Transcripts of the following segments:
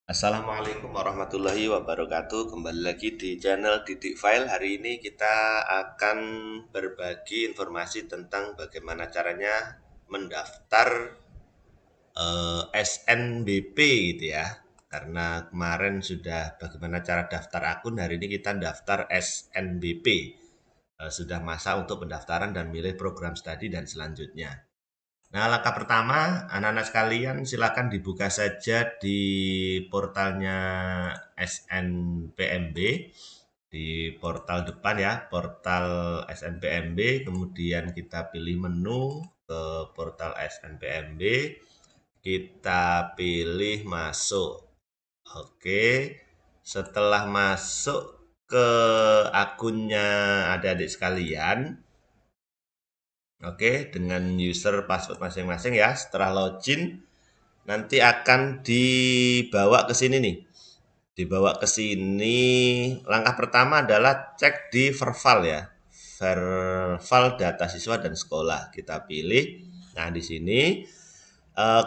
Assalamualaikum warahmatullahi wabarakatuh. Kembali lagi di channel Didik File. Hari ini kita akan berbagi informasi tentang bagaimana caranya mendaftar SNBP gitu ya. Karena kemarin sudah bagaimana cara daftar akun, hari ini kita daftar SNBP. Sudah masa untuk pendaftaran dan milih program studi dan selanjutnya. Nah, langkah pertama, anak-anak sekalian silakan dibuka saja di portalnya SNPMB, di portal depan ya, portal SNPMB, kemudian kita pilih menu ke portal SNPMB, kita pilih masuk. Oke, setelah masuk ke akunnya adik-adik sekalian, oke, dengan user password masing-masing ya. Setelah login, nanti akan dibawa ke sini nih. Dibawa ke sini. Langkah pertama adalah cek di Verval ya. Verval data siswa dan sekolah. Kita pilih. Nah, di sini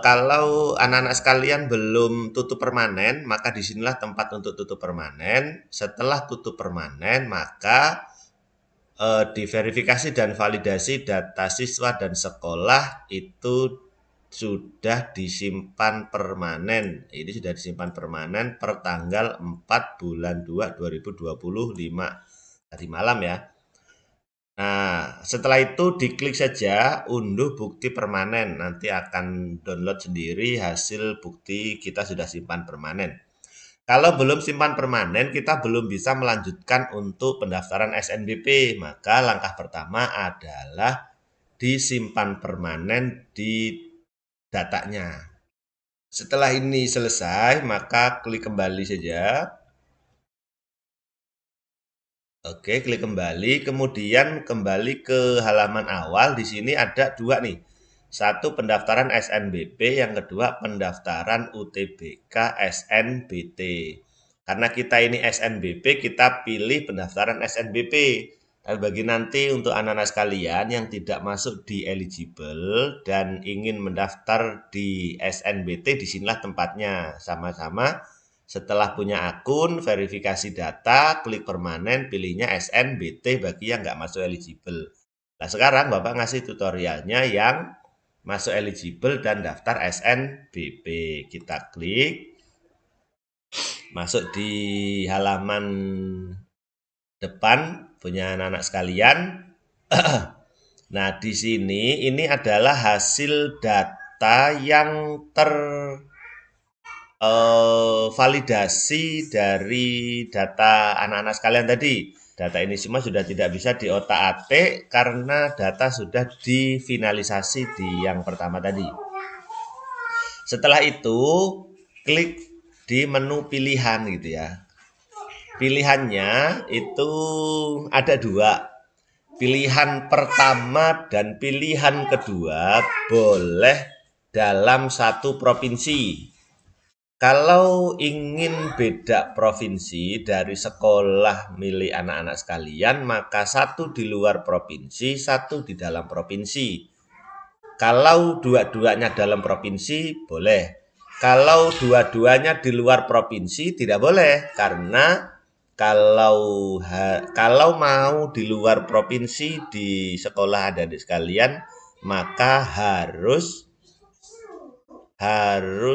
kalau anak-anak sekalian belum tutup permanen, maka disinilah tempat untuk tutup permanen. Setelah tutup permanen, maka diverifikasi dan validasi data siswa dan sekolah itu sudah disimpan permanen. Ini sudah disimpan permanen per tanggal 4 bulan 2 2025 tadi malam ya. Nah, setelah itu diklik saja unduh bukti permanen. Nanti akan download sendiri hasil bukti kita sudah simpan permanen. Kalau belum simpan permanen, kita belum bisa melanjutkan untuk pendaftaran SNBP. Maka langkah pertama adalah disimpan permanen di datanya. Setelah ini selesai, maka klik kembali saja. Oke, klik kembali, kemudian kembali ke halaman awal. Di sini ada dua nih. Satu pendaftaran SNBP, yang kedua pendaftaran UTBK SNBT. Karena kita ini SNBP, kita pilih pendaftaran SNBP. Dan bagi nanti untuk anak-anak sekalian yang tidak masuk di eligible dan ingin mendaftar di SNBT, disinilah tempatnya. Sama-sama setelah punya akun, verifikasi data, klik permanen, pilihnya SNBT bagi yang nggak masuk eligible. Nah, sekarang Bapak ngasih tutorialnya yang masuk eligible dan daftar SNBP. Kita klik, masuk di halaman depan punya anak-anak sekalian. Nah, di sini ini adalah hasil data yang validasi dari data anak-anak sekalian tadi. Data ini semua sudah tidak bisa diotak-atik karena data sudah difinalisasi di yang pertama tadi. Setelah itu, klik di menu pilihan gitu ya. Pilihannya itu ada dua. Pilihan pertama dan pilihan kedua boleh dalam satu provinsi. Kalau ingin beda provinsi dari sekolah milik anak-anak sekalian, maka satu di luar provinsi, satu di dalam provinsi. Kalau dua-duanya dalam provinsi, boleh. Kalau dua-duanya di luar provinsi, tidak boleh. Karena kalau mau di luar provinsi di sekolah adik-adik sekalian, maka harus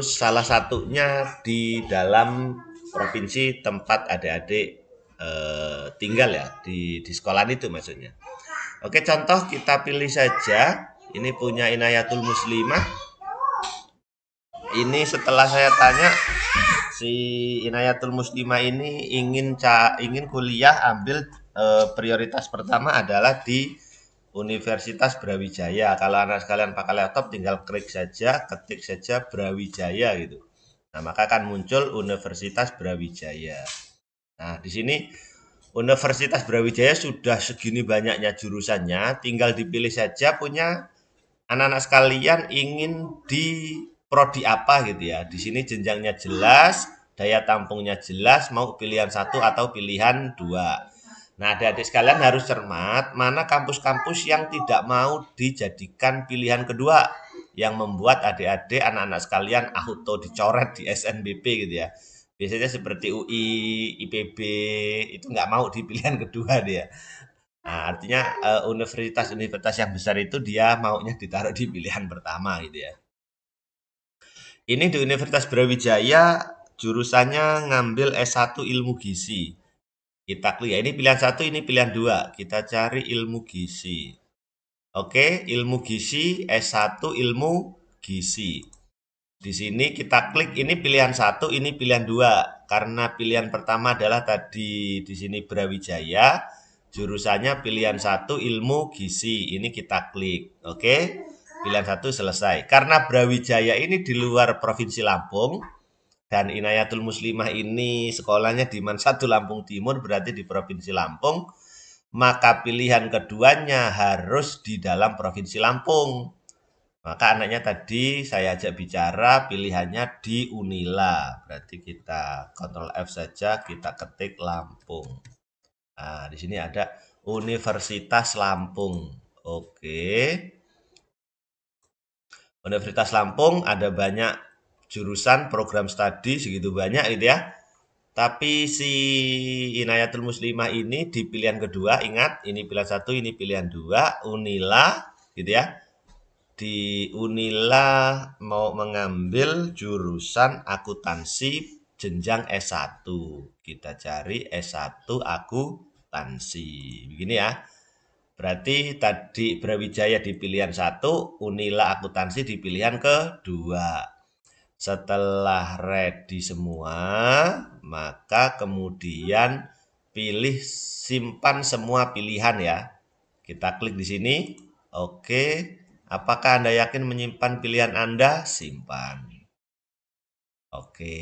salah satunya di dalam provinsi tempat adik-adik tinggal ya, di sekolah itu maksudnya. Oke, contoh kita pilih saja. Ini punya Inayatul Muslimah. Ini setelah saya tanya, si Inayatul Muslimah ini ingin kuliah ambil prioritas pertama adalah di Universitas Brawijaya. Kalau anak sekalian pakai laptop tinggal klik saja, ketik saja Brawijaya gitu. Nah, maka akan muncul Universitas Brawijaya. Nah, di sini Universitas Brawijaya sudah segini banyaknya jurusannya, tinggal dipilih saja punya anak-anak sekalian ingin di prodi apa gitu ya. Di sini jenjangnya jelas, daya tampungnya jelas, mau pilihan satu atau pilihan dua. Nah, adik-adik sekalian harus cermat mana kampus-kampus yang tidak mau dijadikan pilihan kedua, yang membuat adik-adik anak-anak sekalian auto dicoret di SNBP gitu ya. Biasanya seperti UI, IPB, itu nggak mau di pilihan kedua dia. Nah, artinya universitas-universitas yang besar itu dia maunya ditaruh di pilihan pertama gitu ya. Ini di Universitas Brawijaya jurusannya ngambil S1 ilmu gizi. Kita klik ya, ini pilihan satu, ini pilihan dua. Kita cari ilmu gizi. Oke, ilmu gizi S1 ilmu gizi. Di sini kita klik ini pilihan satu, ini pilihan dua. Karena pilihan pertama adalah tadi di sini Brawijaya, jurusannya pilihan satu ilmu gizi. Ini kita klik. Oke, pilihan satu selesai. Karena Brawijaya ini di luar Provinsi Lampung, dan Inayatul Muslimah ini sekolahnya di Man 1 Lampung Timur, berarti di Provinsi Lampung, maka pilihan keduanya harus di dalam Provinsi Lampung. Maka anaknya tadi saya ajak bicara, pilihannya di Unila. Berarti kita Ctrl F saja, kita ketik Lampung. Nah, di sini ada Universitas Lampung. Oke. Universitas Lampung ada banyak jurusan, program studi segitu banyak gitu ya. Tapi si Inayatul Muslimah ini di pilihan kedua, ingat ini pilihan satu, ini pilihan dua, Unila gitu ya. Di Unila mau mengambil jurusan akuntansi jenjang S1. Kita cari S1 akuntansi. Begini ya. Berarti tadi Brawijaya di pilihan satu, Unila akuntansi di pilihan kedua. Setelah ready semua, maka kemudian pilih simpan semua pilihan ya. Kita klik di sini. Oke. Apakah Anda yakin menyimpan pilihan Anda? Simpan. Oke.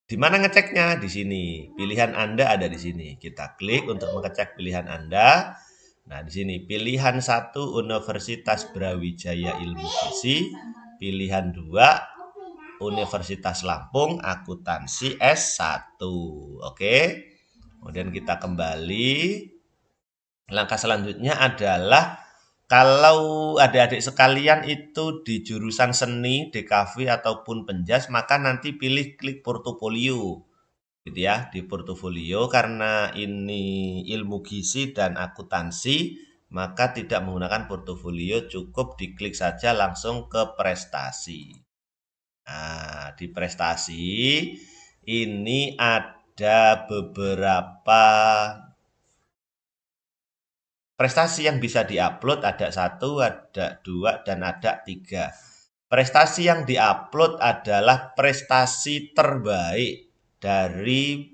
Di mana ngeceknya? Di sini. Pilihan Anda ada di sini. Kita klik untuk mengecek pilihan Anda. Nah, di sini pilihan 1 Universitas Brawijaya Ilmu Gizi, pilihan 2 Universitas Lampung akuntansi S1. Oke. Kemudian kita kembali. Langkah selanjutnya adalah kalau adik-adik sekalian itu di jurusan seni, DKV ataupun penjas, maka nanti pilih klik portofolio. Gitu ya, di portofolio karena ini ilmu gizi dan akuntansi, maka tidak menggunakan portofolio, cukup diklik saja langsung ke prestasi. Nah, di prestasi ini ada beberapa prestasi yang bisa diupload, ada 1, ada 2, dan ada 3. Prestasi yang diupload adalah prestasi terbaik dari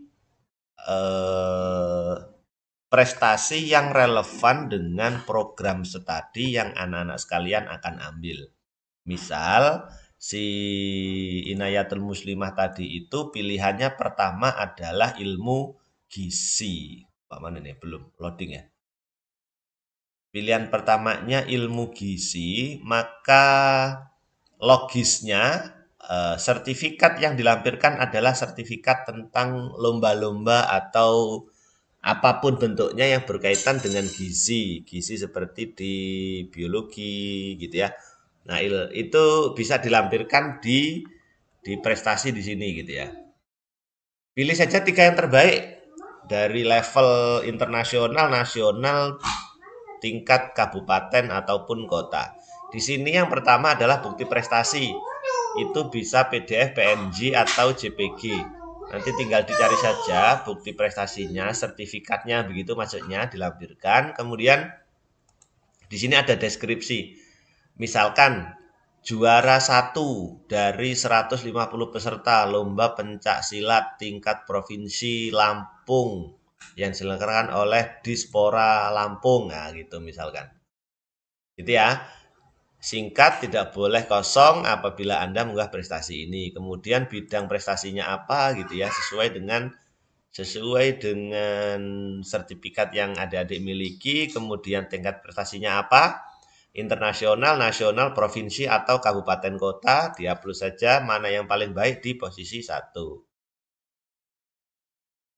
prestasi yang relevan dengan program studi yang anak-anak sekalian akan ambil. Misal, si Inayatul Muslimah tadi itu pilihannya pertama adalah ilmu gizi. Pak mana nih? Belum loading ya. Pilihan pertamanya ilmu gizi, maka logisnya sertifikat yang dilampirkan adalah sertifikat tentang lomba-lomba atau apapun bentuknya yang berkaitan dengan gizi. Gizi seperti di biologi gitu ya. Nah, itu bisa dilampirkan di prestasi di sini gitu ya. Pilih saja 3 yang terbaik dari level internasional, nasional, tingkat kabupaten ataupun kota. Di sini yang pertama adalah bukti prestasi. Itu bisa PDF, PNG atau JPG. Nanti tinggal dicari saja bukti prestasinya, sertifikatnya begitu maksudnya dilampirkan. Kemudian di sini ada deskripsi. Misalkan juara 1 dari 150 peserta lomba pencak silat tingkat provinsi Lampung yang diselenggarakan oleh Dispora Lampung, nah gitu misalkan. Gitu ya. Singkat, tidak boleh kosong apabila Anda mengunggah prestasi ini. Kemudian bidang prestasinya apa gitu ya, sesuai dengan sertifikat yang adik-adik miliki, kemudian tingkat prestasinya apa, internasional, nasional, provinsi atau kabupaten kota, diupload saja mana yang paling baik di posisi 1.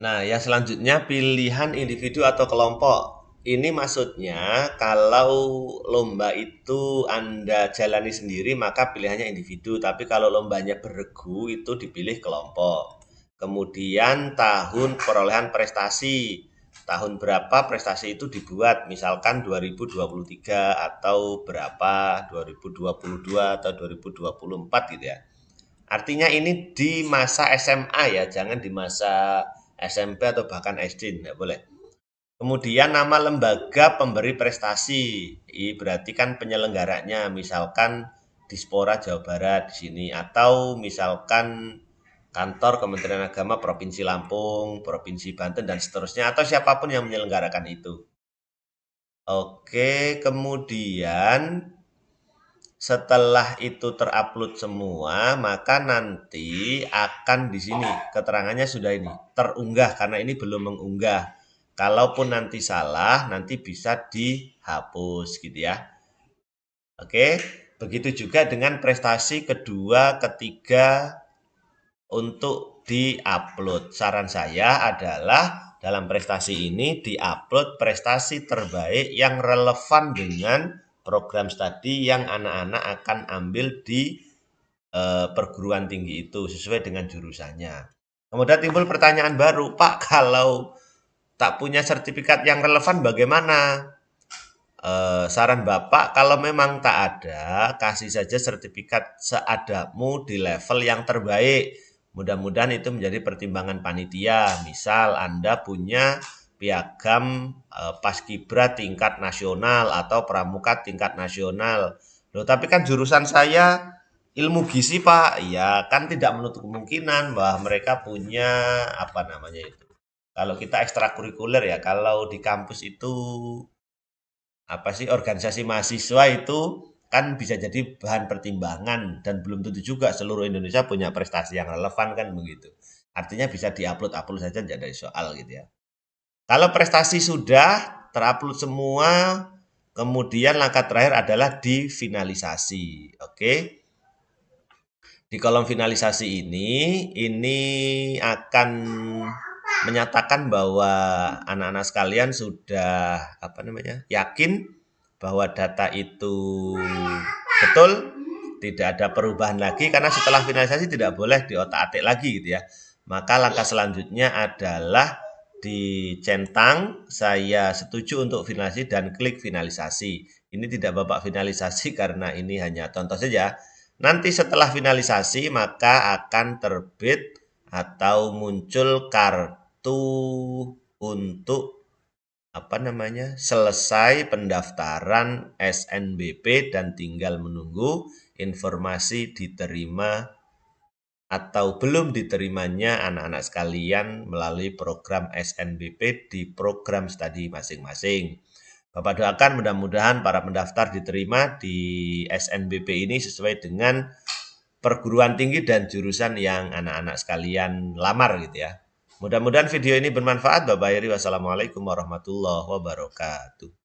Nah, yang selanjutnya pilihan individu atau kelompok. Ini maksudnya kalau lomba itu Anda jalani sendiri maka pilihannya individu, tapi kalau lombanya beregu itu dipilih kelompok. Kemudian tahun perolehan prestasi. Tahun berapa prestasi itu dibuat, misalkan 2023 atau berapa 2022 atau 2024 gitu ya. Artinya ini di masa SMA ya, jangan di masa SMP atau bahkan SD, tidak boleh. Kemudian nama lembaga pemberi prestasi, berarti kan penyelenggaranya, misalkan Dispora Jawa Barat di sini, atau misalkan kantor Kementerian Agama Provinsi Lampung, Provinsi Banten, dan seterusnya, atau siapapun yang menyelenggarakan itu. Oke, kemudian setelah itu terupload semua, maka nanti akan di sini keterangannya sudah ini terunggah karena ini belum mengunggah. Kalaupun nanti salah, nanti bisa dihapus gitu ya. Oke, begitu juga dengan prestasi kedua, ketiga untuk diupload. Saran saya adalah dalam prestasi ini diupload prestasi terbaik yang relevan dengan program studi yang anak-anak akan ambil di perguruan tinggi itu sesuai dengan jurusannya. Kemudian timbul pertanyaan baru, Pak, kalau tak punya sertifikat yang relevan bagaimana? Saran Bapak, kalau memang tak ada, kasih saja sertifikat seadamu di level yang terbaik. Mudah-mudahan itu menjadi pertimbangan panitia. Misal Anda punya piagam paskibra tingkat nasional atau pramuka tingkat nasional. Loh, tapi kan jurusan saya ilmu gizi, Pak. Ya, kan tidak menutup kemungkinan bahwa mereka punya apa namanya itu. Kalau kita ekstrakurikuler ya, kalau di kampus itu apa sih organisasi mahasiswa itu kan bisa jadi bahan pertimbangan dan belum tentu juga seluruh Indonesia punya prestasi yang relevan kan begitu. Artinya bisa diupload saja tidak ada soal gitu ya. Kalau prestasi sudah terupload semua, kemudian langkah terakhir adalah di finalisasi. Oke. Di kolom finalisasi ini akan menyatakan bahwa anak-anak sekalian sudah apa namanya yakin bahwa data itu betul, tidak ada perubahan lagi karena setelah finalisasi tidak boleh diotak-atik lagi gitu ya. Maka langkah selanjutnya adalah dicentang saya setuju untuk finalisasi dan klik finalisasi. Ini tidak Bapak finalisasi karena ini hanya contoh saja. Nanti setelah finalisasi maka akan terbit atau muncul kartu untuk apa namanya selesai pendaftaran SNBP dan tinggal menunggu informasi diterima atau belum diterimanya anak-anak sekalian melalui program SNBP di program studi masing-masing. Bapak doakan mudah-mudahan para pendaftar diterima di SNBP ini sesuai dengan perguruan tinggi dan jurusan yang anak-anak sekalian lamar gitu ya. Mudah-mudahan video ini bermanfaat Bapak Heri. Wassalamualaikum warahmatullahi wabarakatuh.